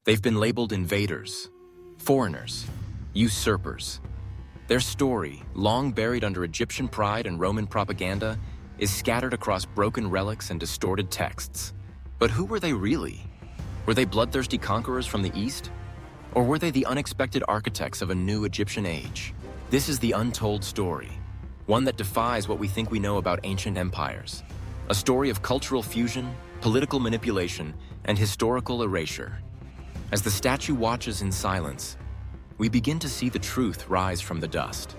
They've been labeled invaders, foreigners, usurpers. Their story, long buried under Egyptian pride and Roman propaganda, is scattered across broken relics and distorted texts. But who were they really? Were they bloodthirsty conquerors from the East? Or were they the unexpected architects of a new Egyptian age? This is the untold story, one that defies what we think we know about ancient empires. A story of cultural fusion, political manipulation, and historical erasure. As the statue watches in silence, we begin to see the truth rise from the dust.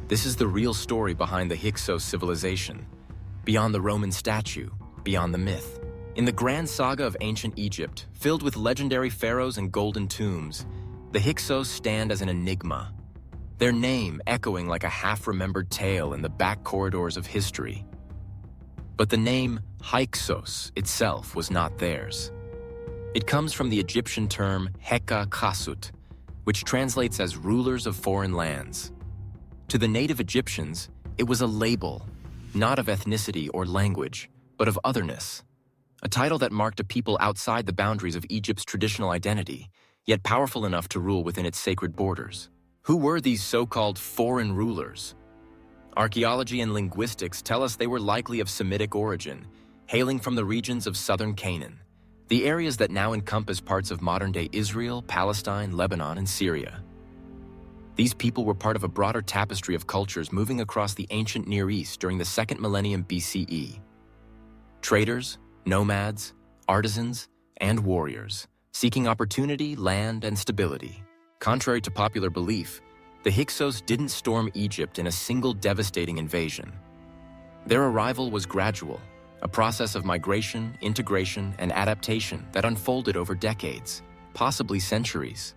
This is the real story behind the Hyksos civilization, beyond the Roman statue, beyond the myth. In the grand saga of ancient Egypt, filled with legendary pharaohs and golden tombs, the Hyksos stand as an enigma, their name echoing like a half-remembered tale in the back corridors of history. But the name Hyksos itself was not theirs. It comes from the Egyptian term Heka Khasut, which translates as rulers of foreign lands. To the native Egyptians, it was a label, not of ethnicity or language, but of otherness. A title that marked a people outside the boundaries of Egypt's traditional identity, yet powerful enough to rule within its sacred borders. Who were these so-called foreign rulers? Archaeology and linguistics tell us they were likely of Semitic origin, hailing from the regions of southern Canaan, the areas that now encompass parts of modern-day Israel, Palestine, Lebanon, and Syria. These people were part of a broader tapestry of cultures moving across the ancient Near East during the 2nd millennium BCE. Traders, nomads, artisans, and warriors, seeking opportunity, land, and stability. Contrary to popular belief, the Hyksos didn't storm Egypt in a single devastating invasion. Their arrival was gradual, a process of migration, integration, and adaptation that unfolded over decades, possibly centuries.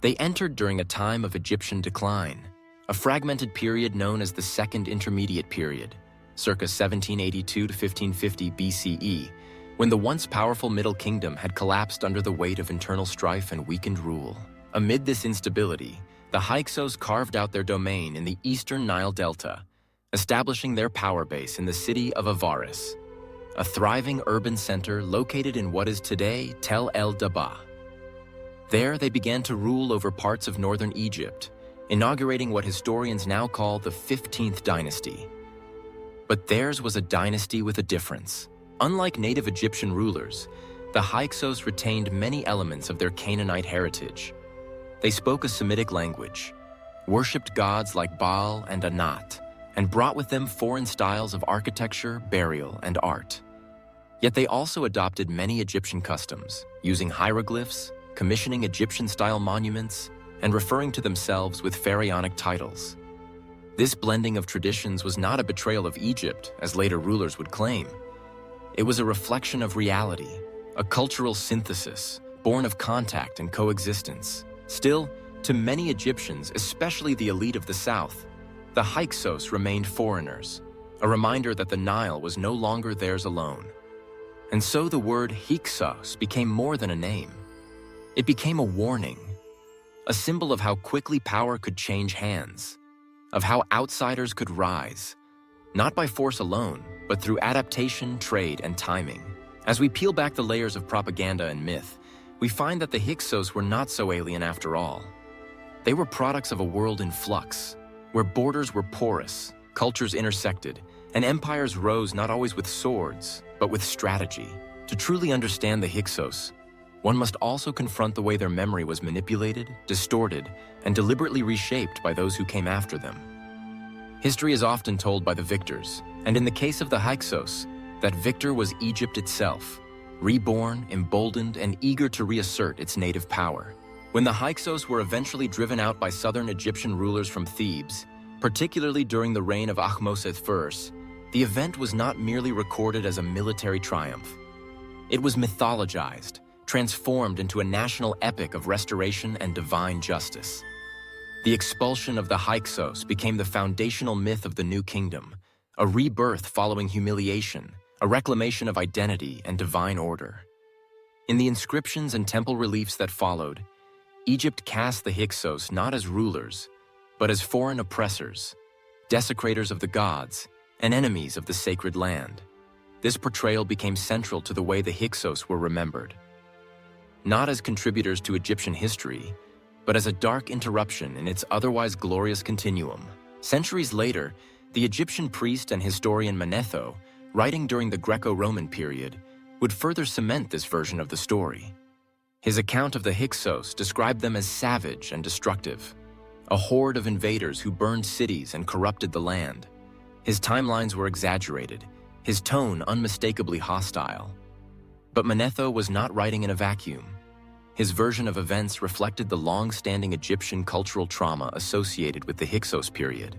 They entered during a time of Egyptian decline, a fragmented period known as the Second Intermediate Period, circa 1782 to 1550 BCE, when the once powerful Middle Kingdom had collapsed under the weight of internal strife and weakened rule. Amid this instability, the Hyksos carved out their domain in the eastern Nile Delta, establishing their power base in the city of Avaris, a thriving urban center located in what is today Tel El Dabaa. There, they began to rule over parts of northern Egypt, inaugurating what historians now call the 15th dynasty. But theirs was a dynasty with a difference. Unlike native Egyptian rulers, the Hyksos retained many elements of their Canaanite heritage. They spoke a Semitic language, worshipped gods like Baal and Anat, and brought with them foreign styles of architecture, burial, and art. Yet they also adopted many Egyptian customs, using hieroglyphs, commissioning Egyptian-style monuments, and referring to themselves with pharaonic titles. This blending of traditions was not a betrayal of Egypt, as later rulers would claim. It was a reflection of reality, a cultural synthesis, born of contact and coexistence. Still, to many Egyptians, especially the elite of the South, the Hyksos remained foreigners, a reminder that the Nile was no longer theirs alone. And so the word Hyksos became more than a name. It became a warning, a symbol of how quickly power could change hands, of how outsiders could rise, not by force alone, but through adaptation, trade, and timing. As we peel back the layers of propaganda and myth, we find that the Hyksos were not so alien after all. They were products of a world in flux, where borders were porous, cultures intersected, and empires rose not always with swords, but with strategy. To truly understand the Hyksos, one must also confront the way their memory was manipulated, distorted, and deliberately reshaped by those who came after them. History is often told by the victors, and in the case of the Hyksos, that victor was Egypt itself, reborn, emboldened, and eager to reassert its native power. When the Hyksos were eventually driven out by southern Egyptian rulers from Thebes, particularly during the reign of Ahmose I, the event was not merely recorded as a military triumph. It was mythologized, transformed into a national epic of restoration and divine justice. The expulsion of the Hyksos became the foundational myth of the new kingdom, a rebirth following humiliation, a reclamation of identity and divine order. In the inscriptions and temple reliefs that followed, Egypt cast the Hyksos not as rulers, but as foreign oppressors, desecrators of the gods, and enemies of the sacred land. This portrayal became central to the way the Hyksos were remembered. not as contributors to Egyptian history, but as a dark interruption in its otherwise glorious continuum. Centuries later, the Egyptian priest and historian Manetho, writing during the Greco-Roman period, would further cement this version of the story. His account of the Hyksos described them as savage and destructive, a horde of invaders who burned cities and corrupted the land. His timelines were exaggerated, his tone unmistakably hostile. But Manetho was not writing in a vacuum. His version of events reflected the long-standing Egyptian cultural trauma associated with the Hyksos period.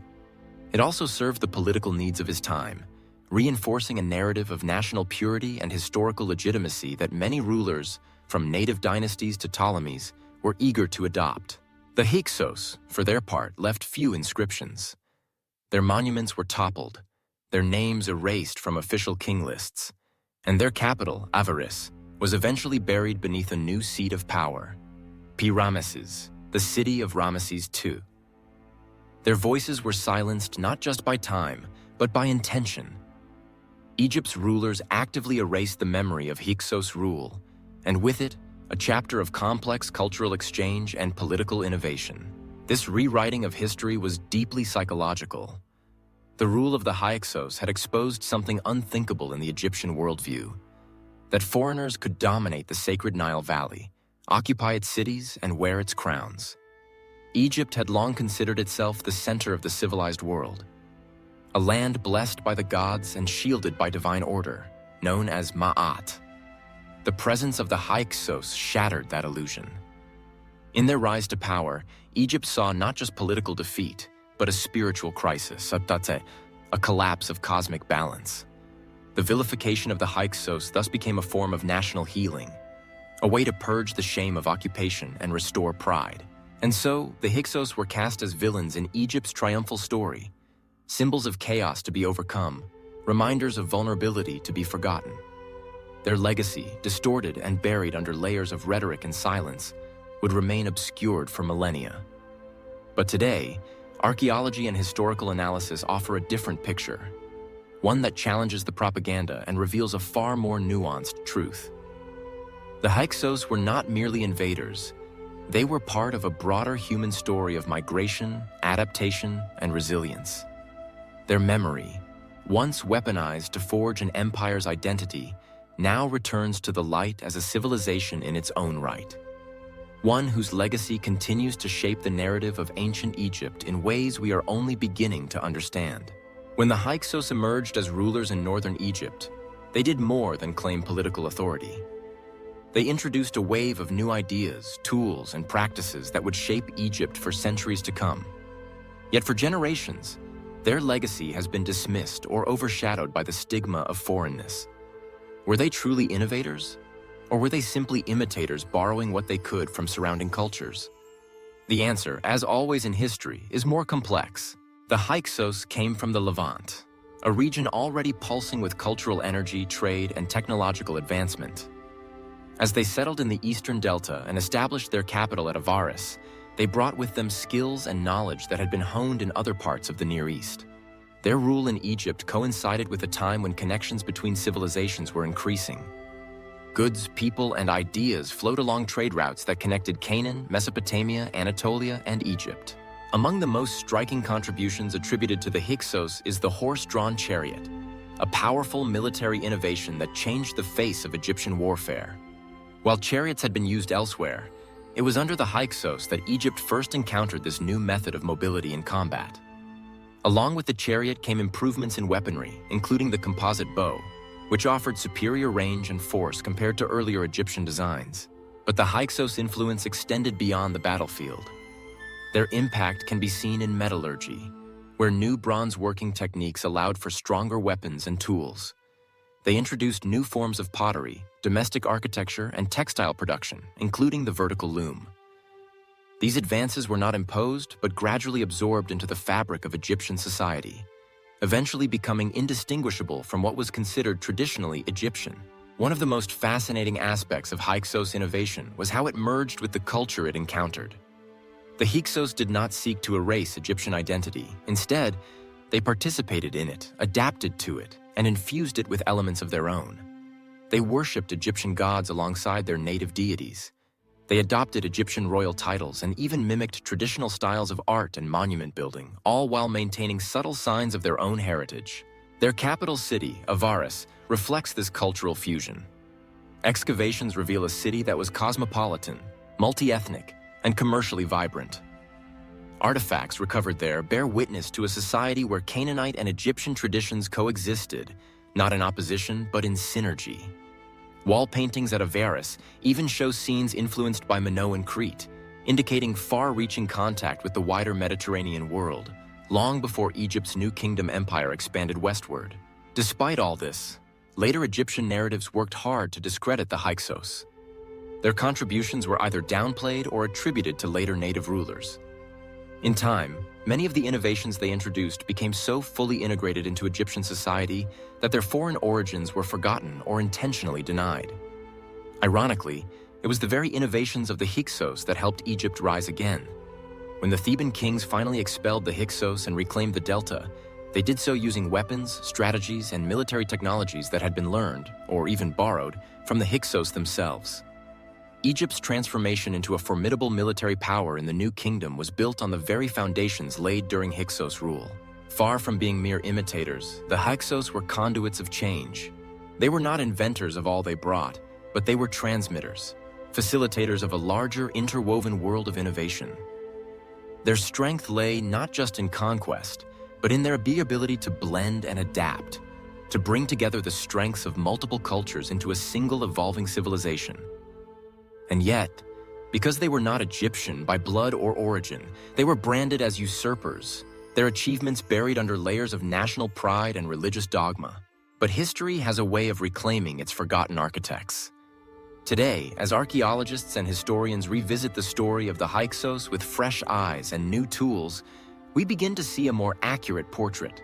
It also served the political needs of his time, reinforcing a narrative of national purity and historical legitimacy that many rulers, from native dynasties to Ptolemies, were eager to adopt. The Hyksos, for their part, left few inscriptions. Their monuments were toppled, their names erased from official king lists, and their capital, Avaris, was eventually buried beneath a new seat of power, Pi-Ramesses, the city of Ramesses II. Their voices were silenced not just by time, but by intention. Egypt's rulers actively erased the memory of Hyksos rule, and with it, a chapter of complex cultural exchange and political innovation. This rewriting of history was deeply psychological. The rule of the Hyksos had exposed something unthinkable in the Egyptian worldview, that foreigners could dominate the sacred Nile Valley, occupy its cities, and wear its crowns. Egypt had long considered itself the center of the civilized world, a land blessed by the gods and shielded by divine order, known as Ma'at. The presence of the Hyksos shattered that illusion. In their rise to power, Egypt saw not just political defeat, but a spiritual crisis, a collapse of cosmic balance. The vilification of the Hyksos thus became a form of national healing, a way to purge the shame of occupation and restore pride. And so, the Hyksos were cast as villains in Egypt's triumphal story, symbols of chaos to be overcome, reminders of vulnerability to be forgotten. Their legacy, distorted and buried under layers of rhetoric and silence, would remain obscured for millennia. But today, archaeology and historical analysis offer a different picture, one that challenges the propaganda and reveals a far more nuanced truth. The Hyksos were not merely invaders. They were part of a broader human story of migration, adaptation, and resilience. Their memory, once weaponized to forge an empire's identity, now returns to the light as a civilization in its own right. One whose legacy continues to shape the narrative of ancient Egypt in ways we are only beginning to understand. When the Hyksos emerged as rulers in northern Egypt, they did more than claim political authority. They introduced a wave of new ideas, tools, and practices that would shape Egypt for centuries to come. Yet for generations, their legacy has been dismissed or overshadowed by the stigma of foreignness. Were they truly innovators? Or were they simply imitators borrowing what they could from surrounding cultures? The answer, as always in history, is more complex. The Hyksos came from the Levant, a region already pulsing with cultural energy, trade, and technological advancement. As they settled in the eastern delta and established their capital at Avaris, they brought with them skills and knowledge that had been honed in other parts of the Near East. Their rule in Egypt coincided with a time when connections between civilizations were increasing. Goods, people, and ideas flowed along trade routes that connected Canaan, Mesopotamia, Anatolia, and Egypt. Among the most striking contributions attributed to the Hyksos is the horse-drawn chariot, a powerful military innovation that changed the face of Egyptian warfare. While chariots had been used elsewhere, it was under the Hyksos that Egypt first encountered this new method of mobility in combat. Along with the chariot came improvements in weaponry, including the composite bow, which offered superior range and force compared to earlier Egyptian designs. But the Hyksos' influence extended beyond the battlefield. Their impact can be seen in metallurgy, where new bronze working techniques allowed for stronger weapons and tools. They introduced new forms of pottery, domestic architecture, and textile production, including the vertical loom. These advances were not imposed, but gradually absorbed into the fabric of Egyptian society, eventually becoming indistinguishable from what was considered traditionally Egyptian. One of the most fascinating aspects of Hyksos innovation was how it merged with the culture it encountered. The Hyksos did not seek to erase Egyptian identity. Instead, they participated in it, adapted to it, and infused it with elements of their own. They worshipped Egyptian gods alongside their native deities, They adopted Egyptian royal titles and even mimicked traditional styles of art and monument building, all while maintaining subtle signs of their own heritage. Their capital city, Avaris, reflects this cultural fusion. Excavations reveal a city that was cosmopolitan, multi-ethnic, and commercially vibrant. Artifacts recovered there bear witness to a society where Canaanite and Egyptian traditions coexisted, not in opposition, but in synergy. Wall paintings at Avaris even show scenes influenced by Minoan Crete, indicating far-reaching contact with the wider Mediterranean world, long before Egypt's New Kingdom empire expanded westward. Despite all this, later Egyptian narratives worked hard to discredit the Hyksos. Their contributions were either downplayed or attributed to later native rulers. In time, many of the innovations they introduced became so fully integrated into Egyptian society that their foreign origins were forgotten or intentionally denied. Ironically, it was the very innovations of the Hyksos that helped Egypt rise again. When the Theban kings finally expelled the Hyksos and reclaimed the Delta, they did so using weapons, strategies, and military technologies that had been learned, or even borrowed, from the Hyksos themselves. Egypt's transformation into a formidable military power in the New Kingdom was built on the very foundations laid during Hyksos rule. Far from being mere imitators, the Hyksos were conduits of change. They were not inventors of all they brought, but they were transmitters, facilitators of a larger, interwoven world of innovation. Their strength lay not just in conquest, but in their ability to blend and adapt, to bring together the strengths of multiple cultures into a single evolving civilization. And yet, because they were not Egyptian by blood or origin, they were branded as usurpers, their achievements buried under layers of national pride and religious dogma. But history has a way of reclaiming its forgotten architects. Today, as archaeologists and historians revisit the story of the Hyksos with fresh eyes and new tools, we begin to see a more accurate portrait.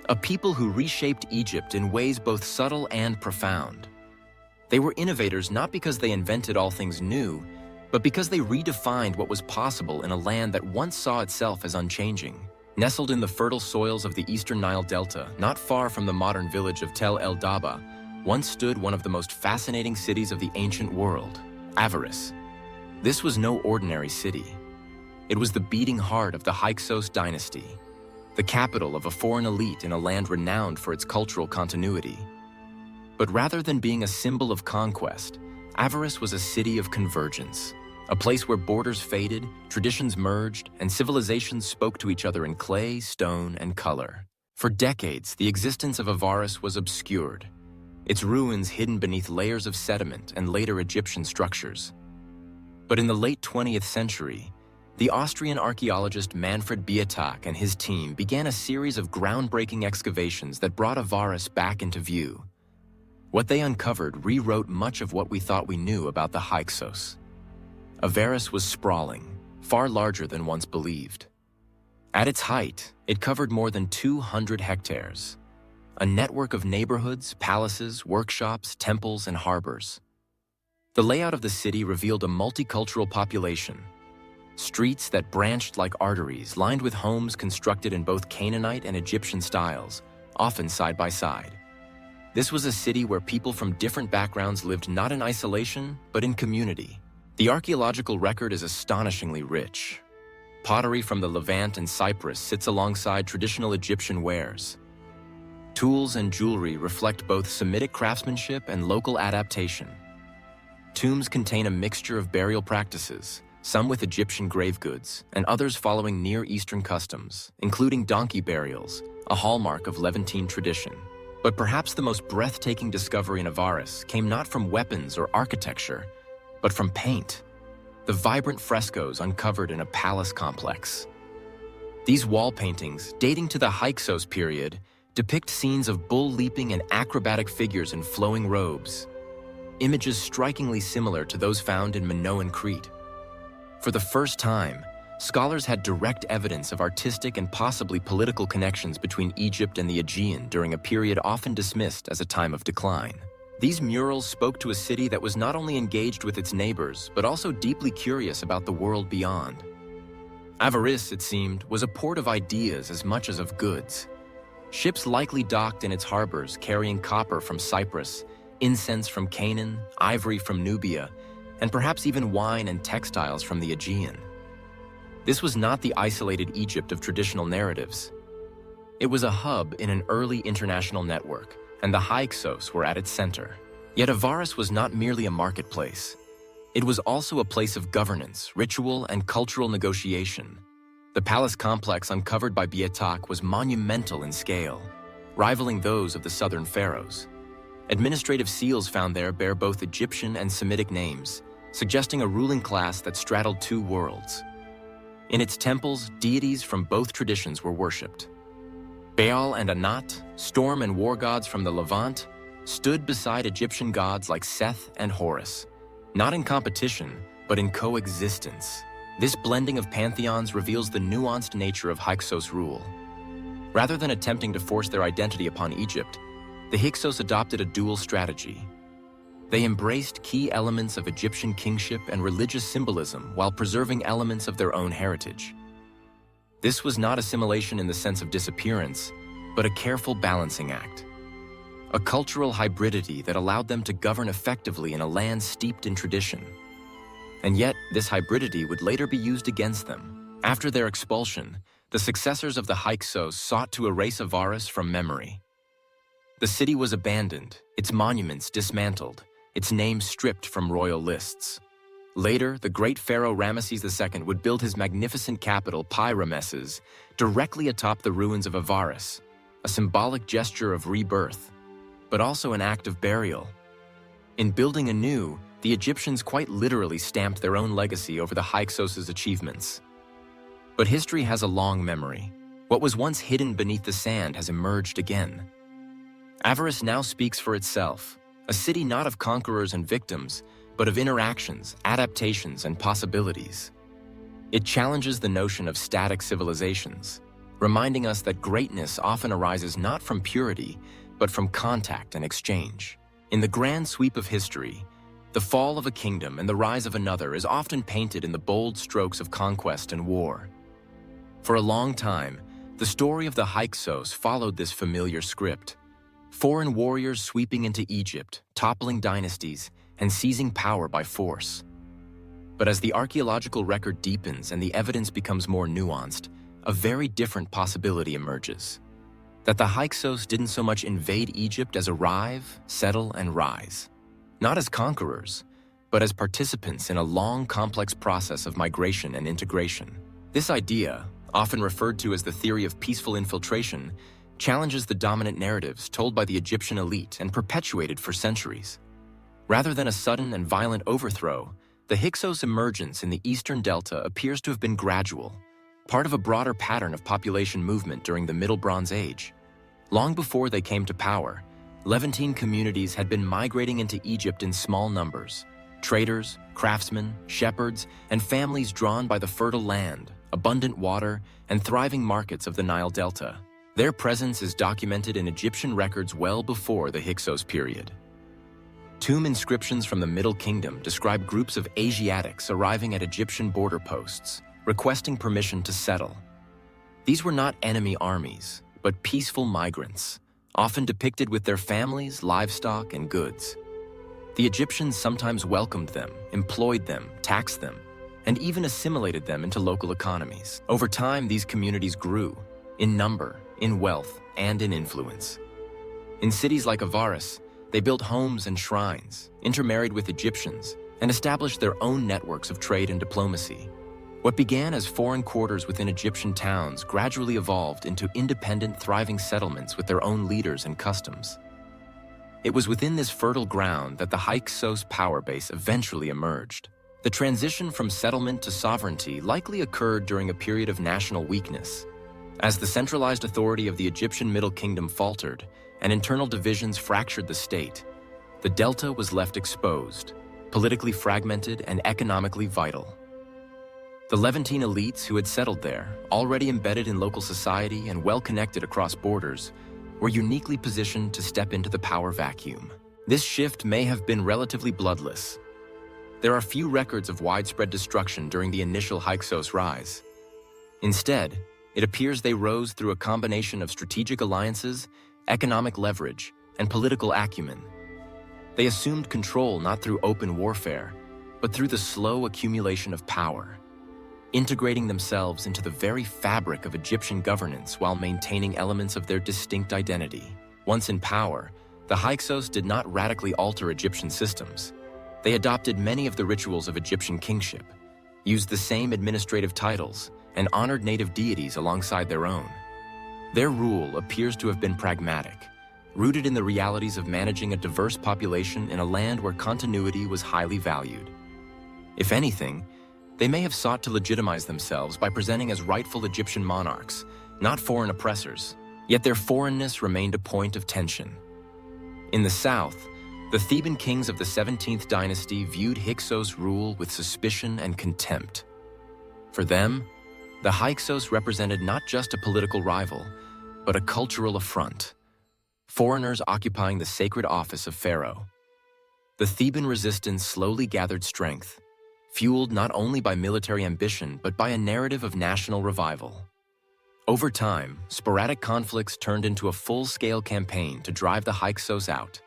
A people who reshaped Egypt in ways both subtle and profound. They were innovators not because they invented all things new, but because they redefined what was possible in a land that once saw itself as unchanging. Nestled in the fertile soils of the eastern Nile Delta, not far from the modern village of Tel El Daba, once stood one of the most fascinating cities of the ancient world, Avaris. This was no ordinary city. It was the beating heart of the Hyksos dynasty, the capital of a foreign elite in a land renowned for its cultural continuity. But rather than being a symbol of conquest, Avaris was a city of convergence, a place where borders faded, traditions merged, and civilizations spoke to each other in clay, stone, and color. For decades, the existence of Avaris was obscured, its ruins hidden beneath layers of sediment and later Egyptian structures. But in the late 20th century, the Austrian archaeologist Manfred Bietak and his team began a series of groundbreaking excavations that brought Avaris back into view. What they uncovered rewrote much of what we thought we knew about the Hyksos. Avaris was sprawling, far larger than once believed. At its height, it covered more than 200 hectares, a network of neighborhoods, palaces, workshops, temples, and harbors. The layout of the city revealed a multicultural population, streets that branched like arteries, lined with homes constructed in both Canaanite and Egyptian styles, often side by side. This was a city where people from different backgrounds lived not in isolation, but in community. The archaeological record is astonishingly rich. Pottery from the Levant and Cyprus sits alongside traditional Egyptian wares. Tools and jewelry reflect both Semitic craftsmanship and local adaptation. Tombs contain a mixture of burial practices, some with Egyptian grave goods, and others following Near Eastern customs, including donkey burials, a hallmark of Levantine tradition. But perhaps the most breathtaking discovery in Avaris came not from weapons or architecture, but from paint. The vibrant frescoes uncovered in a palace complex. These wall paintings, dating to the Hyksos period, depict scenes of bull leaping and acrobatic figures in flowing robes, images strikingly similar to those found in Minoan Crete. For the first time, scholars had direct evidence of artistic and possibly political connections between Egypt and the Aegean during a period often dismissed as a time of decline. These murals spoke to a city that was not only engaged with its neighbors, but also deeply curious about the world beyond. Avaris, it seemed, was a port of ideas as much as of goods. Ships likely docked in its harbors carrying copper from Cyprus, incense from Canaan, ivory from Nubia, and perhaps even wine and textiles from the Aegean. This was not the isolated Egypt of traditional narratives. It was a hub in an early international network, and the Hyksos were at its center. Yet Avaris was not merely a marketplace. It was also a place of governance, ritual, and cultural negotiation. The palace complex uncovered by Bietak was monumental in scale, rivaling those of the southern pharaohs. Administrative seals found there bear both Egyptian and Semitic names, suggesting a ruling class that straddled two worlds. In its temples, deities from both traditions were worshipped. Baal and Anat, storm and war gods from the Levant, stood beside Egyptian gods like Seth and Horus, not in competition, but in coexistence. This blending of pantheons reveals the nuanced nature of Hyksos rule. Rather than attempting to force their identity upon Egypt, the Hyksos adopted a dual strategy. They embraced key elements of Egyptian kingship and religious symbolism while preserving elements of their own heritage. This was not assimilation in the sense of disappearance, but a careful balancing act. A cultural hybridity that allowed them to govern effectively in a land steeped in tradition. And yet, this hybridity would later be used against them. After their expulsion, the successors of the Hyksos sought to erase Avaris from memory. The city was abandoned, its monuments dismantled, its name stripped from royal lists. Later, the great pharaoh Ramesses II would build his magnificent capital, Pi-Ramesses, directly atop the ruins of Avaris, a symbolic gesture of rebirth, but also an act of burial. In building anew, the Egyptians quite literally stamped their own legacy over the Hyksos' achievements. But history has a long memory. What was once hidden beneath the sand has emerged again. Avaris now speaks for itself, a city not of conquerors and victims, but of interactions, adaptations, and possibilities. It challenges the notion of static civilizations, reminding us that greatness often arises not from purity, but from contact and exchange. In the grand sweep of history, the fall of a kingdom and the rise of another is often painted in the bold strokes of conquest and war. For a long time, the story of the Hyksos followed this familiar script. Foreign warriors sweeping into Egypt, toppling dynasties, and seizing power by force. But as the archaeological record deepens and the evidence becomes more nuanced, a very different possibility emerges. That the Hyksos didn't so much invade Egypt as arrive, settle, and rise. Not as conquerors, but as participants in a long, complex process of migration and integration. This idea, often referred to as the theory of peaceful infiltration, challenges the dominant narratives told by the Egyptian elite and perpetuated for centuries. Rather than a sudden and violent overthrow, the Hyksos' emergence in the Eastern Delta appears to have been gradual, part of a broader pattern of population movement during the Middle Bronze Age. Long before they came to power, Levantine communities had been migrating into Egypt in small numbers. Traders, craftsmen, shepherds, and families drawn by the fertile land, abundant water, and thriving markets of the Nile Delta. Their presence is documented in Egyptian records well before the Hyksos period. Tomb inscriptions from the Middle Kingdom describe groups of Asiatics arriving at Egyptian border posts, requesting permission to settle. These were not enemy armies, but peaceful migrants, often depicted with their families, livestock, and goods. The Egyptians sometimes welcomed them, employed them, taxed them, and even assimilated them into local economies. Over time, these communities grew, in number, in wealth, and in influence. In cities like Avaris, they built homes and shrines, intermarried with Egyptians, and established their own networks of trade and diplomacy. What began as foreign quarters within Egyptian towns gradually evolved into independent, thriving settlements with their own leaders and customs. It was within this fertile ground that the Hyksos power base eventually emerged. The transition from settlement to sovereignty likely occurred during a period of national weakness. As the centralized authority of the Egyptian Middle Kingdom faltered and internal divisions fractured the state, the Delta was left exposed, politically fragmented and economically vital. The Levantine elites who had settled there, already embedded in local society and well-connected across borders, were uniquely positioned to step into the power vacuum. This shift may have been relatively bloodless. There are few records of widespread destruction during the initial Hyksos rise. Instead, it appears they rose through a combination of strategic alliances, economic leverage, and political acumen. They assumed control not through open warfare, but through the slow accumulation of power, integrating themselves into the very fabric of Egyptian governance while maintaining elements of their distinct identity. Once in power, the Hyksos did not radically alter Egyptian systems. They adopted many of the rituals of Egyptian kingship, used the same administrative titles, and honored native deities alongside their own. Their rule appears to have been pragmatic, rooted in the realities of managing a diverse population in a land where continuity was highly valued. If anything, they may have sought to legitimize themselves by presenting as rightful Egyptian monarchs, not foreign oppressors. Yet their foreignness remained a point of tension. In the south, the Theban kings of the 17th dynasty viewed Hyksos' rule with suspicion and contempt. For them, the Hyksos represented not just a political rival, but a cultural affront, foreigners occupying the sacred office of pharaoh. The Theban resistance slowly gathered strength, fueled not only by military ambition, but by a narrative of national revival. Over time, sporadic conflicts turned into a full-scale campaign to drive the Hyksos out,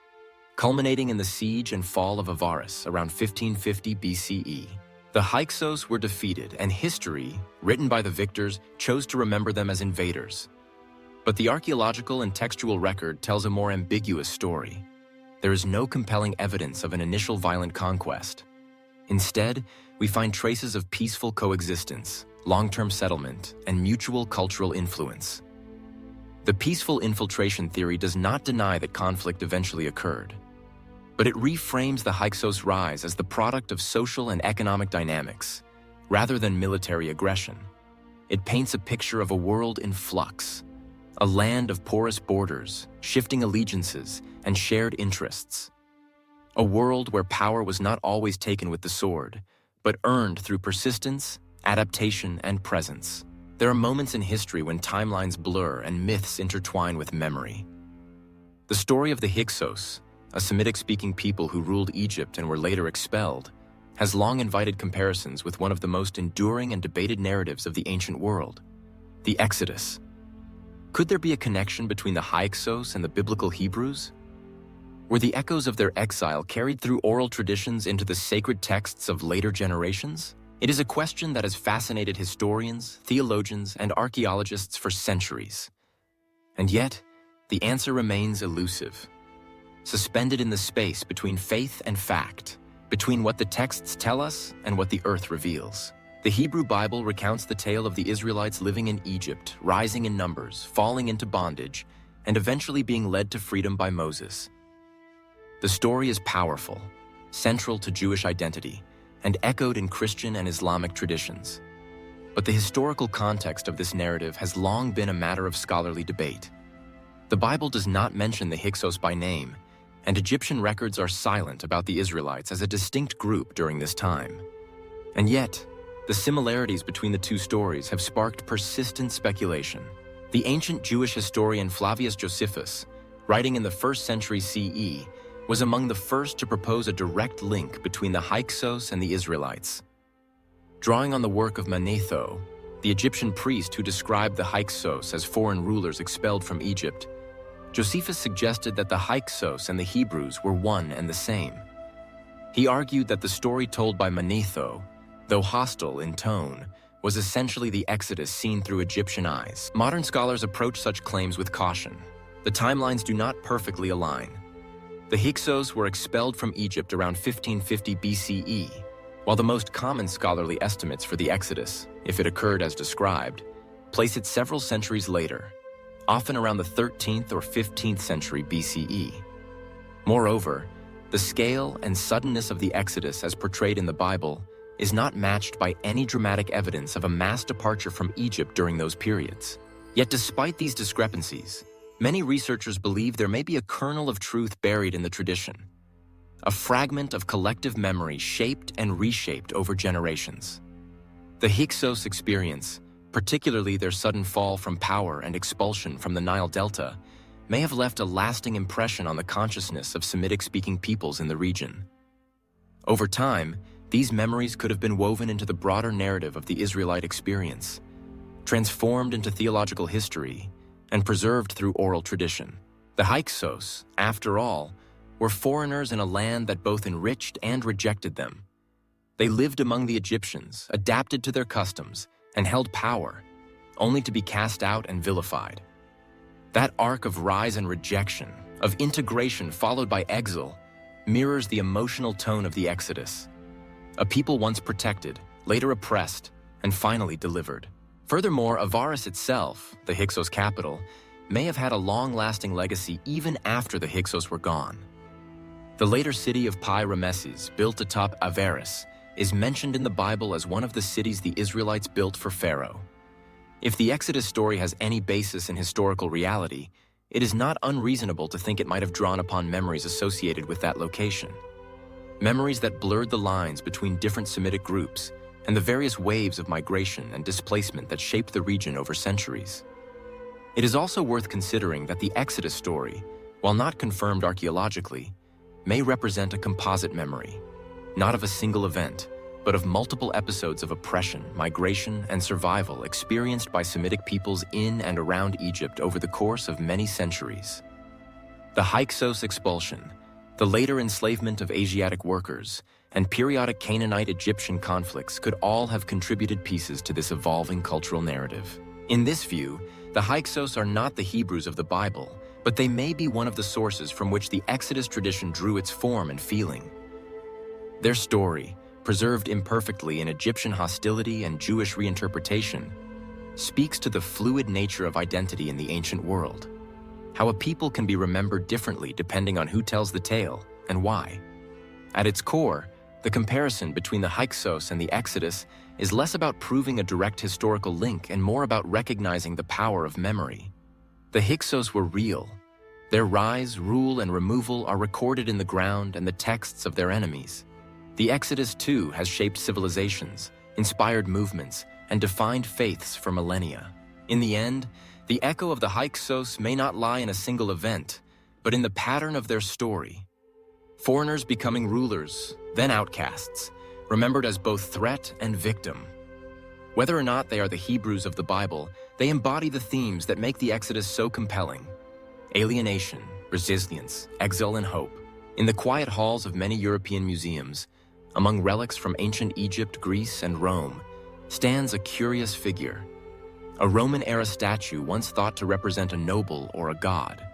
culminating in the siege and fall of Avaris around 1550 BCE. The Hyksos were defeated, and history, written by the victors, chose to remember them as invaders. But the archaeological and textual record tells a more ambiguous story. There is no compelling evidence of an initial violent conquest. Instead, we find traces of peaceful coexistence, long-term settlement, and mutual cultural influence. The peaceful infiltration theory does not deny that conflict eventually occurred, but it reframes the Hyksos' rise as the product of social and economic dynamics, rather than military aggression. It paints a picture of a world in flux, a land of porous borders, shifting allegiances, and shared interests. A world where power was not always taken with the sword, but earned through persistence, adaptation, and presence. There are moments in history when timelines blur and myths intertwine with memory. The story of the Hyksos, a Semitic-speaking people who ruled Egypt and were later expelled, has long invited comparisons with one of the most enduring and debated narratives of the ancient world, the Exodus. Could there be a connection between the Hyksos and the biblical Hebrews? Were the echoes of their exile carried through oral traditions into the sacred texts of later generations? It is a question that has fascinated historians, theologians, and archaeologists for centuries. And yet, the answer remains elusive, suspended in the space between faith and fact, between what the texts tell us and what the earth reveals. The Hebrew Bible recounts the tale of the Israelites living in Egypt, rising in numbers, falling into bondage, and eventually being led to freedom by Moses. The story is powerful, central to Jewish identity, and echoed in Christian and Islamic traditions. But the historical context of this narrative has long been a matter of scholarly debate. The Bible does not mention the Hyksos by name, and Egyptian records are silent about the Israelites as a distinct group during this time. And yet, the similarities between the two stories have sparked persistent speculation. The ancient Jewish historian Flavius Josephus, writing in the 1st century CE, was among the first to propose a direct link between the Hyksos and the Israelites. Drawing on the work of Manetho, the Egyptian priest who described the Hyksos as foreign rulers expelled from Egypt, Josephus suggested that the Hyksos and the Hebrews were one and the same. He argued that the story told by Manetho, though hostile in tone, was essentially the Exodus seen through Egyptian eyes. Modern scholars approach such claims with caution. The timelines do not perfectly align. The Hyksos were expelled from Egypt around 1550 BCE, while the most common scholarly estimates for the Exodus, if it occurred as described, place it several centuries later, often around the 13th or 15th century BCE. Moreover, the scale and suddenness of the Exodus as portrayed in the Bible is not matched by any dramatic evidence of a mass departure from Egypt during those periods. Yet despite these discrepancies, many researchers believe there may be a kernel of truth buried in the tradition, a fragment of collective memory shaped and reshaped over generations. The Hyksos experience, particularly their sudden fall from power and expulsion from the Nile Delta, may have left a lasting impression on the consciousness of Semitic-speaking peoples in the region. Over time, these memories could have been woven into the broader narrative of the Israelite experience, transformed into theological history, and preserved through oral tradition. The Hyksos, after all, were foreigners in a land that both enriched and rejected them. They lived among the Egyptians, adapted to their customs, and held power, only to be cast out and vilified. That arc of rise and rejection, of integration followed by exile, mirrors the emotional tone of the Exodus. A people once protected, later oppressed, and finally delivered. Furthermore, Avaris itself, the Hyksos capital, may have had a long-lasting legacy even after the Hyksos were gone. The later city of Pi-Ramesses, built atop Avaris, is mentioned in the Bible as one of the cities the Israelites built for Pharaoh. If the Exodus story has any basis in historical reality, it is not unreasonable to think it might have drawn upon memories associated with that location. Memories that blurred the lines between different Semitic groups and the various waves of migration and displacement that shaped the region over centuries. It is also worth considering that the Exodus story, while not confirmed archaeologically, may represent a composite memory, not of a single event, but of multiple episodes of oppression, migration, and survival experienced by Semitic peoples in and around Egypt over the course of many centuries. The Hyksos expulsion, the later enslavement of Asiatic workers, and periodic Canaanite-Egyptian conflicts could all have contributed pieces to this evolving cultural narrative. In this view, the Hyksos are not the Hebrews of the Bible, but they may be one of the sources from which the Exodus tradition drew its form and feeling. Their story, preserved imperfectly in Egyptian hostility and Jewish reinterpretation, speaks to the fluid nature of identity in the ancient world, how a people can be remembered differently depending on who tells the tale and why. At its core, the comparison between the Hyksos and the Exodus is less about proving a direct historical link and more about recognizing the power of memory. The Hyksos were real. Their rise, rule, and removal are recorded in the ground and the texts of their enemies. The Exodus, too, has shaped civilizations, inspired movements, and defined faiths for millennia. In the end, the echo of the Hyksos may not lie in a single event, but in the pattern of their story. Foreigners becoming rulers, then outcasts, remembered as both threat and victim. Whether or not they are the Hebrews of the Bible, they embody the themes that make the Exodus so compelling: alienation, resilience, exile, and hope. In the quiet halls of many European museums, among relics from ancient Egypt, Greece, and Rome, stands a curious figure, a Roman-era statue once thought to represent a noble or a god.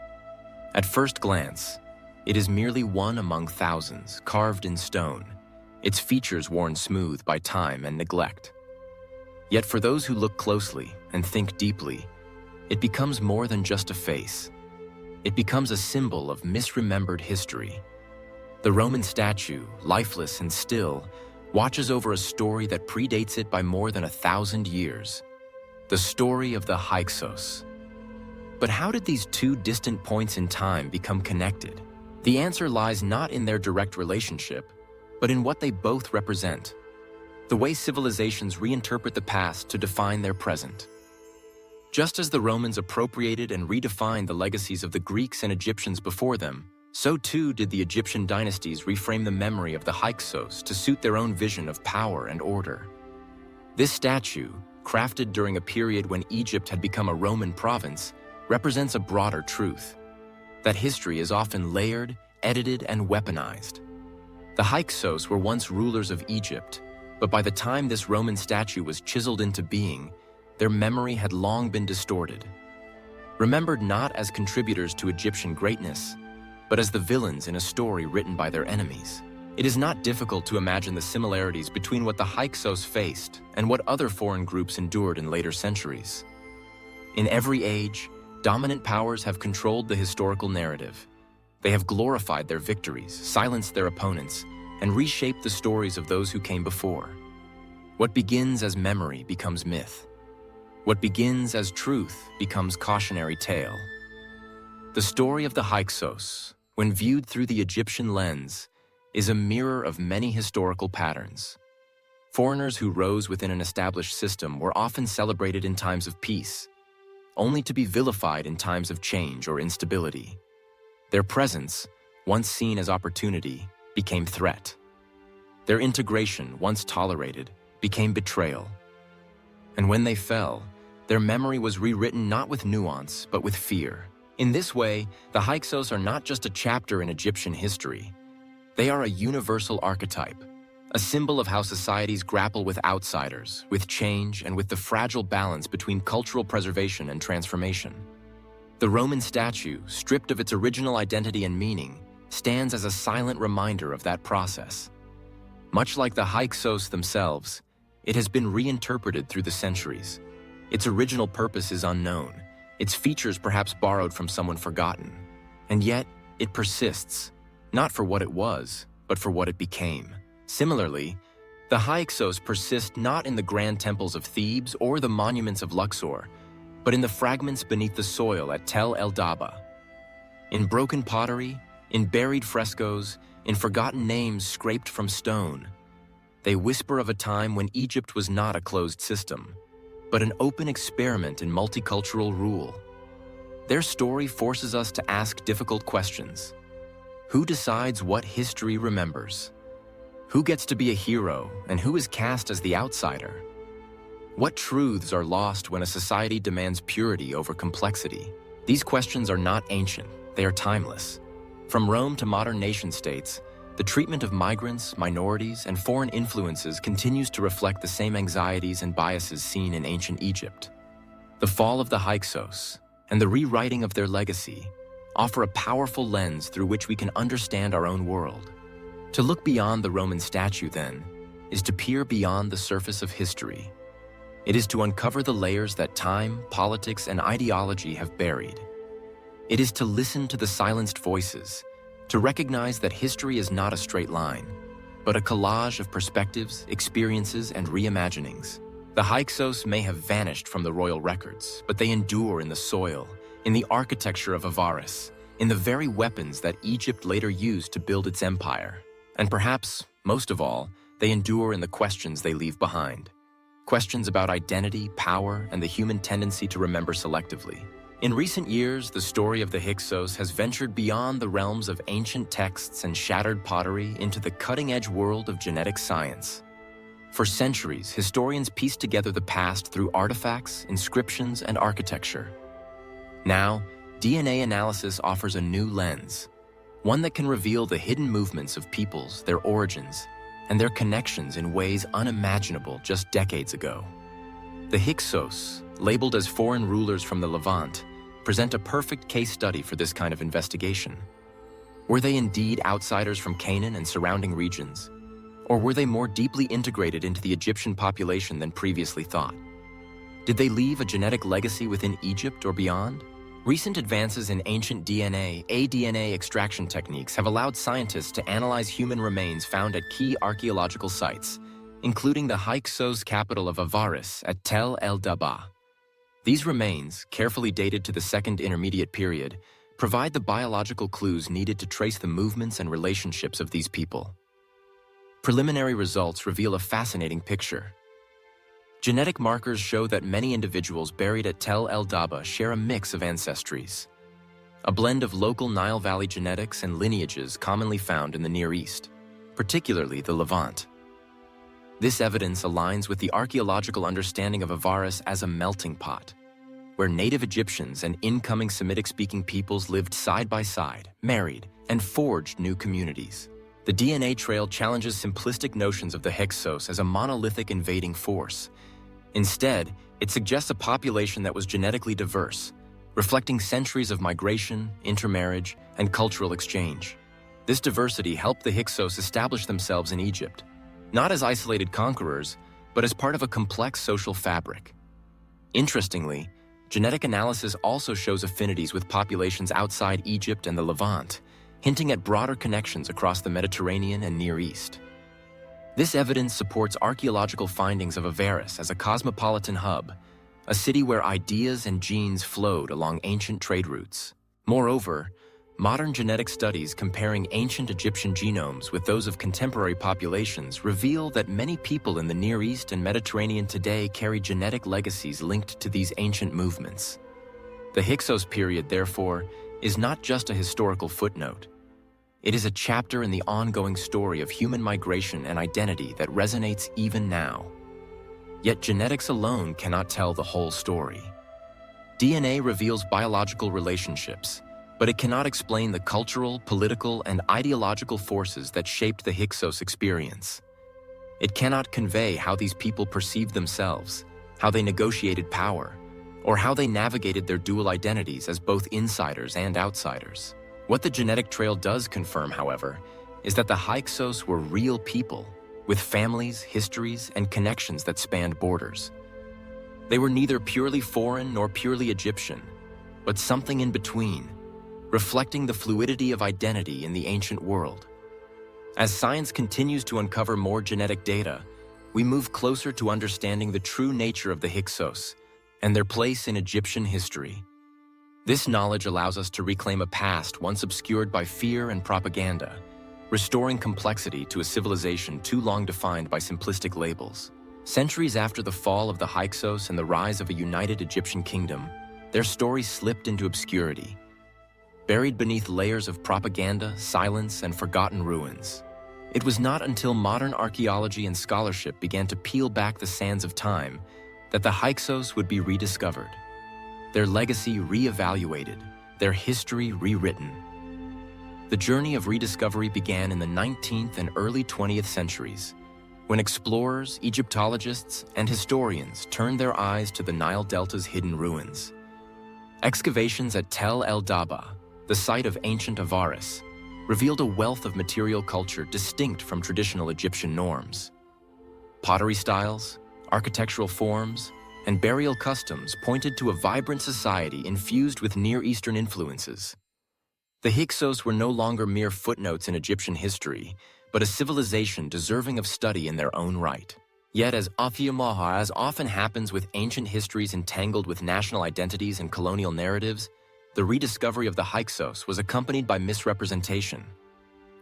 At first glance, it is merely one among thousands, carved in stone, its features worn smooth by time and neglect. Yet for those who look closely and think deeply, it becomes more than just a face. It becomes a symbol of misremembered history. The Roman statue, lifeless and still, watches over a story that predates it by more than 1,000 years. The story of the Hyksos. But how did these two distant points in time become connected? The answer lies not in their direct relationship, but in what they both represent: the way civilizations reinterpret the past to define their present. Just as the Romans appropriated and redefined the legacies of the Greeks and Egyptians before them, so too did the Egyptian dynasties reframe the memory of the Hyksos to suit their own vision of power and order. This statue, crafted during a period when Egypt had become a Roman province, represents a broader truth: that history is often layered, edited, and weaponized. The Hyksos were once rulers of Egypt, but by the time this Roman statue was chiseled into being, their memory had long been distorted. Remembered not as contributors to Egyptian greatness, but as the villains in a story written by their enemies. It is not difficult to imagine the similarities between what the Hyksos faced and what other foreign groups endured in later centuries. In every age, dominant powers have controlled the historical narrative. They have glorified their victories, silenced their opponents, and reshaped the stories of those who came before. What begins as memory becomes myth. What begins as truth becomes cautionary tale. The story of the Hyksos, when viewed through the Egyptian lens, is a mirror of many historical patterns. Foreigners who rose within an established system were often celebrated in times of peace, only to be vilified in times of change or instability. Their presence, once seen as opportunity, became threat. Their integration, once tolerated, became betrayal. And when they fell, their memory was rewritten not with nuance, but with fear. In this way, the Hyksos are not just a chapter in Egyptian history. They are a universal archetype, a symbol of how societies grapple with outsiders, with change, and with the fragile balance between cultural preservation and transformation. The Roman statue, stripped of its original identity and meaning, stands as a silent reminder of that process. Much like the Hyksos themselves, it has been reinterpreted through the centuries. Its original purpose is unknown, its features perhaps borrowed from someone forgotten. And yet, it persists, not for what it was, but for what it became. Similarly, the Hyksos persist not in the grand temples of Thebes or the monuments of Luxor, but in the fragments beneath the soil at Tel El Daba. In broken pottery, in buried frescoes, in forgotten names scraped from stone, they whisper of a time when Egypt was not a closed system, but an open experiment in multicultural rule. Their story forces us to ask difficult questions. Who decides what history remembers? Who gets to be a hero, and who is cast as the outsider? What truths are lost when a society demands purity over complexity? These questions are not ancient, they are timeless. From Rome to modern nation-states, the treatment of migrants, minorities, and foreign influences continues to reflect the same anxieties and biases seen in ancient Egypt. The fall of the Hyksos and the rewriting of their legacy offer a powerful lens through which we can understand our own world. To look beyond the Roman statue, then, is to peer beyond the surface of history. It is to uncover the layers that time, politics, and ideology have buried. It is to listen to the silenced voices, to recognize that history is not a straight line, but a collage of perspectives, experiences, and reimaginings. The Hyksos may have vanished from the royal records, but they endure in the soil, in the architecture of Avaris, in the very weapons that Egypt later used to build its empire. And perhaps, most of all, they endure in the questions they leave behind. Questions about identity, power, and the human tendency to remember selectively. In recent years, the story of the Hyksos has ventured beyond the realms of ancient texts and shattered pottery into the cutting-edge world of genetic science. For centuries, historians pieced together the past through artifacts, inscriptions, and architecture. Now, DNA analysis offers a new lens, one that can reveal the hidden movements of peoples, their origins, and their connections in ways unimaginable just decades ago. The Hyksos, labeled as foreign rulers from the Levant, present a perfect case study for this kind of investigation. Were they indeed outsiders from Canaan and surrounding regions? Or were they more deeply integrated into the Egyptian population than previously thought? Did they leave a genetic legacy within Egypt or beyond? Recent advances in ancient DNA, aDNA extraction techniques have allowed scientists to analyze human remains found at key archaeological sites, including the Hyksos capital of Avaris at Tel El Daba. These remains, carefully dated to the Second Intermediate Period, provide the biological clues needed to trace the movements and relationships of these people. Preliminary results reveal a fascinating picture. Genetic markers show that many individuals buried at Tel El Daba share a mix of ancestries, a blend of local Nile Valley genetics and lineages commonly found in the Near East, particularly the Levant. This evidence aligns with the archaeological understanding of Avaris as a melting pot, where native Egyptians and incoming Semitic-speaking peoples lived side by side, married, and forged new communities. The DNA trail challenges simplistic notions of the Hyksos as a monolithic invading force. Instead, it suggests a population that was genetically diverse, reflecting centuries of migration, intermarriage, and cultural exchange. This diversity helped the Hyksos establish themselves in Egypt, not as isolated conquerors, but as part of a complex social fabric. Interestingly, genetic analysis also shows affinities with populations outside Egypt and the Levant, hinting at broader connections across the Mediterranean and Near East. This evidence supports archaeological findings of Avaris as a cosmopolitan hub, a city where ideas and genes flowed along ancient trade routes. Moreover, modern genetic studies comparing ancient Egyptian genomes with those of contemporary populations reveal that many people in the Near East and Mediterranean today carry genetic legacies linked to these ancient movements. The Hyksos period, therefore, is not just a historical footnote. It is a chapter in the ongoing story of human migration and identity that resonates even now. Yet genetics alone cannot tell the whole story. DNA reveals biological relationships, but it cannot explain the cultural, political, and ideological forces that shaped the Hyksos experience. It cannot convey how these people perceived themselves, how they negotiated power, or how they navigated their dual identities as both insiders and outsiders. What the genetic trail does confirm, however, is that the Hyksos were real people, with families, histories, and connections that spanned borders. They were neither purely foreign nor purely Egyptian, but something in between, reflecting the fluidity of identity in the ancient world. As science continues to uncover more genetic data, we move closer to understanding the true nature of the Hyksos and their place in Egyptian history. This knowledge allows us to reclaim a past once obscured by fear and propaganda, restoring complexity to a civilization too long defined by simplistic labels. Centuries after the fall of the Hyksos and the rise of a united Egyptian kingdom, their story slipped into obscurity, buried beneath layers of propaganda, silence, and forgotten ruins. It was not until modern archaeology and scholarship began to peel back the sands of time that the Hyksos would be rediscovered, their legacy re-evaluated, their history rewritten. The journey of rediscovery began in the 19th and early 20th centuries, when explorers, Egyptologists, and historians turned their eyes to the Nile Delta's hidden ruins. Excavations at Tel el-Daba, the site of ancient Avaris, revealed a wealth of material culture distinct from traditional Egyptian norms. Pottery styles, architectural forms, and burial customs pointed to a vibrant society infused with Near Eastern influences. The Hyksos were no longer mere footnotes in Egyptian history, but a civilization deserving of study in their own right. Yet, as often happens with ancient histories entangled with national identities and colonial narratives, the rediscovery of the Hyksos was accompanied by misrepresentation.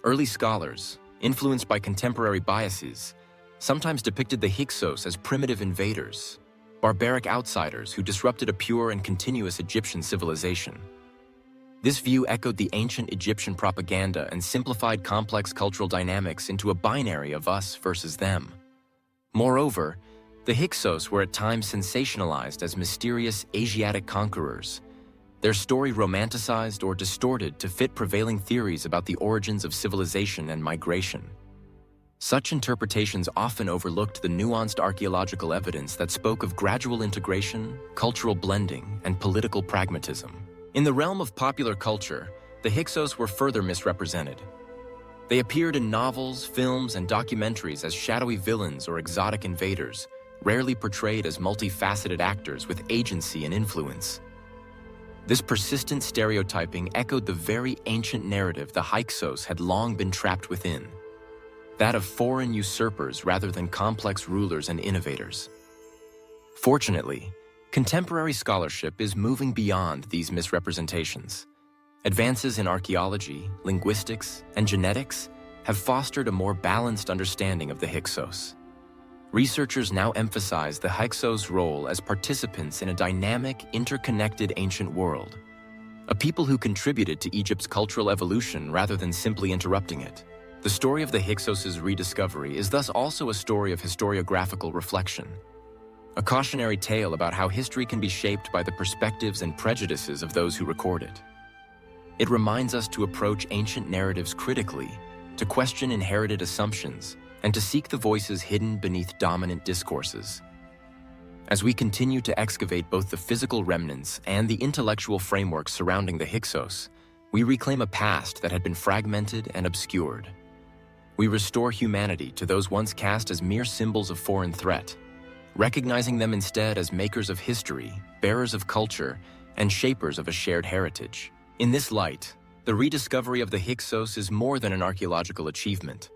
Early scholars, influenced by contemporary biases, sometimes depicted the Hyksos as primitive invaders, barbaric outsiders who disrupted a pure and continuous Egyptian civilization. This view echoed the ancient Egyptian propaganda and simplified complex cultural dynamics into a binary of us versus them. Moreover, the Hyksos were at times sensationalized as mysterious Asiatic conquerors, their story romanticized or distorted to fit prevailing theories about the origins of civilization and migration. Such interpretations often overlooked the nuanced archaeological evidence that spoke of gradual integration, cultural blending, and political pragmatism. In the realm of popular culture, the Hyksos were further misrepresented. They appeared in novels, films, and documentaries as shadowy villains or exotic invaders, rarely portrayed as multifaceted actors with agency and influence. This persistent stereotyping echoed the very ancient narrative the Hyksos had long been trapped within, that of foreign usurpers rather than complex rulers and innovators. Fortunately, contemporary scholarship is moving beyond these misrepresentations. Advances in archaeology, linguistics, and genetics have fostered a more balanced understanding of the Hyksos. Researchers now emphasize the Hyksos' role as participants in a dynamic, interconnected ancient world, a people who contributed to Egypt's cultural evolution rather than simply interrupting it. The story of the Hyksos' rediscovery is thus also a story of historiographical reflection, a cautionary tale about how history can be shaped by the perspectives and prejudices of those who record it. It reminds us to approach ancient narratives critically, to question inherited assumptions, and to seek the voices hidden beneath dominant discourses. As we continue to excavate both the physical remnants and the intellectual frameworks surrounding the Hyksos, we reclaim a past that had been fragmented and obscured. We restore humanity to those once cast as mere symbols of foreign threat, recognizing them instead as makers of history, bearers of culture, and shapers of a shared heritage. In this light, the rediscovery of the Hyksos is more than an archaeological achievement.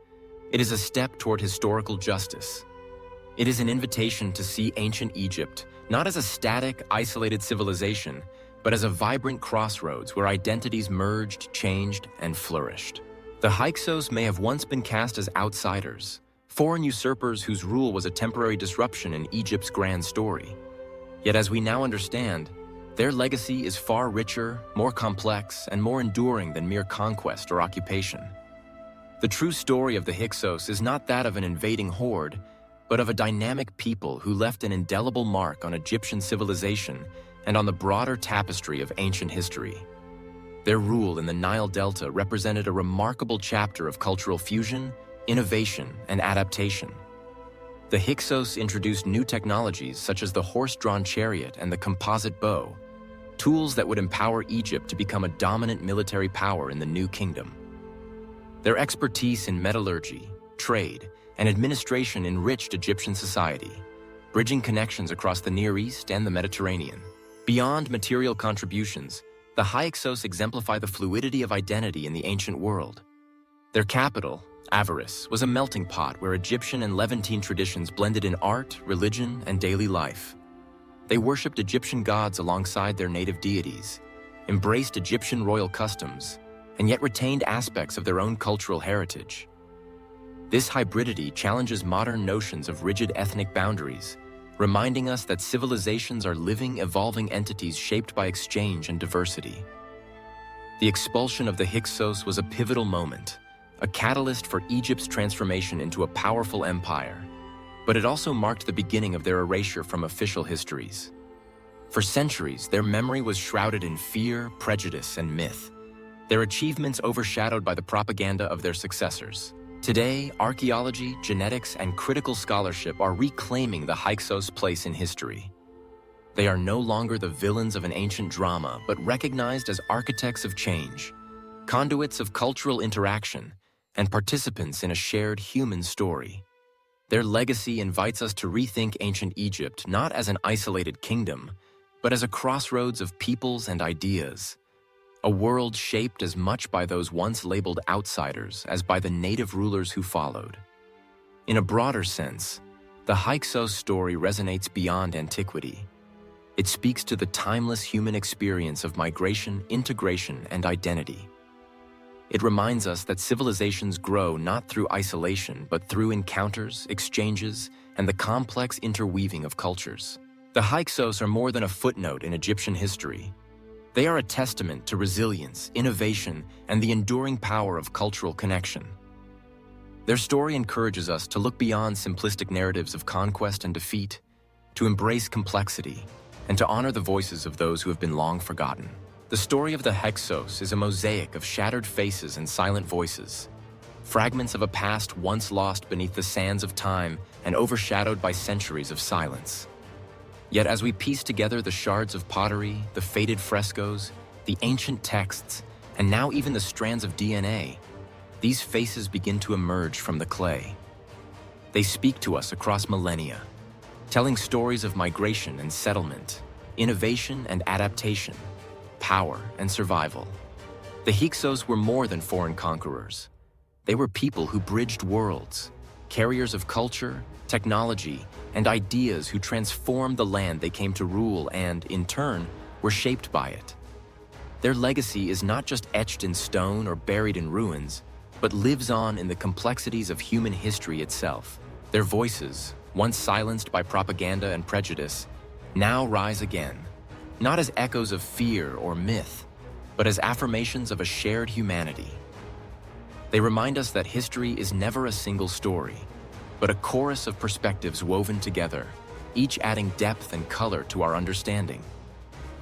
It is a step toward historical justice. It is an invitation to see ancient Egypt not as a static, isolated civilization, but as a vibrant crossroads where identities merged, changed, and flourished. The Hyksos may have once been cast as outsiders, foreign usurpers whose rule was a temporary disruption in Egypt's grand story. Yet as we now understand, their legacy is far richer, more complex, and more enduring than mere conquest or occupation. The true story of the Hyksos is not that of an invading horde, but of a dynamic people who left an indelible mark on Egyptian civilization and on the broader tapestry of ancient history. Their rule in the Nile Delta represented a remarkable chapter of cultural fusion, innovation, and adaptation, The Hyksos introduced new technologies such as the horse-drawn chariot and the composite bow, tools that would empower Egypt to become a dominant military power in the new kingdom. Their expertise in metallurgy, trade, and administration enriched Egyptian society, bridging connections across the Near East and the Mediterranean. Beyond material contributions, the Hyksos exemplify the fluidity of identity in the ancient world. Their capital, Avaris, was a melting pot where Egyptian and Levantine traditions blended in art, religion, and daily life. They worshipped Egyptian gods alongside their native deities, embraced Egyptian royal customs, and yet retained aspects of their own cultural heritage. This hybridity challenges modern notions of rigid ethnic boundaries, reminding us that civilizations are living, evolving entities shaped by exchange and diversity. The expulsion of the Hyksos was a pivotal moment, a catalyst for Egypt's transformation into a powerful empire, but it also marked the beginning of their erasure from official histories. For centuries, their memory was shrouded in fear, prejudice, and myth, their achievements overshadowed by the propaganda of their successors. Today, archaeology, genetics, and critical scholarship are reclaiming the Hyksos' place in history. They are no longer the villains of an ancient drama, but recognized as architects of change, conduits of cultural interaction, and participants in a shared human story. Their legacy invites us to rethink ancient Egypt not as an isolated kingdom, but as a crossroads of peoples and ideas, a world shaped as much by those once labeled outsiders as by the native rulers who followed. In a broader sense, the Hyksos story resonates beyond antiquity. It speaks to the timeless human experience of migration, integration, and identity. It reminds us that civilizations grow not through isolation, but through encounters, exchanges, and the complex interweaving of cultures. The Hyksos are more than a footnote in Egyptian history. They are a testament to resilience, innovation, and the enduring power of cultural connection. Their story encourages us to look beyond simplistic narratives of conquest and defeat, to embrace complexity, and to honor the voices of those who have been long forgotten. The story of the Hyksos is a mosaic of shattered faces and silent voices, fragments of a past once lost beneath the sands of time and overshadowed by centuries of silence. Yet as we piece together the shards of pottery, the faded frescoes, the ancient texts, and now even the strands of DNA, these faces begin to emerge from the clay. They speak to us across millennia, telling stories of migration and settlement, innovation and adaptation, power and survival. The Hyksos were more than foreign conquerors. They were people who bridged worlds, carriers of culture, technology, and ideas who transformed the land they came to rule and, in turn, were shaped by it. Their legacy is not just etched in stone or buried in ruins, but lives on in the complexities of human history itself. Their voices, once silenced by propaganda and prejudice, now rise again, not as echoes of fear or myth, but as affirmations of a shared humanity. They remind us that history is never a single story, but a chorus of perspectives woven together, each adding depth and color to our understanding.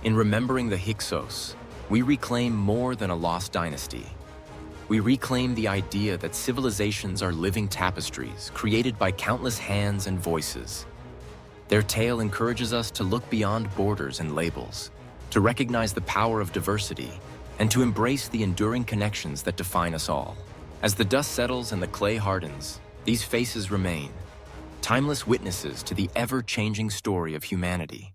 In remembering the Hyksos, we reclaim more than a lost dynasty. We reclaim the idea that civilizations are living tapestries created by countless hands and voices. Their tale encourages us to look beyond borders and labels, to recognize the power of diversity, and to embrace the enduring connections that define us all. As the dust settles and the clay hardens, these faces remain, timeless witnesses to the ever-changing story of humanity.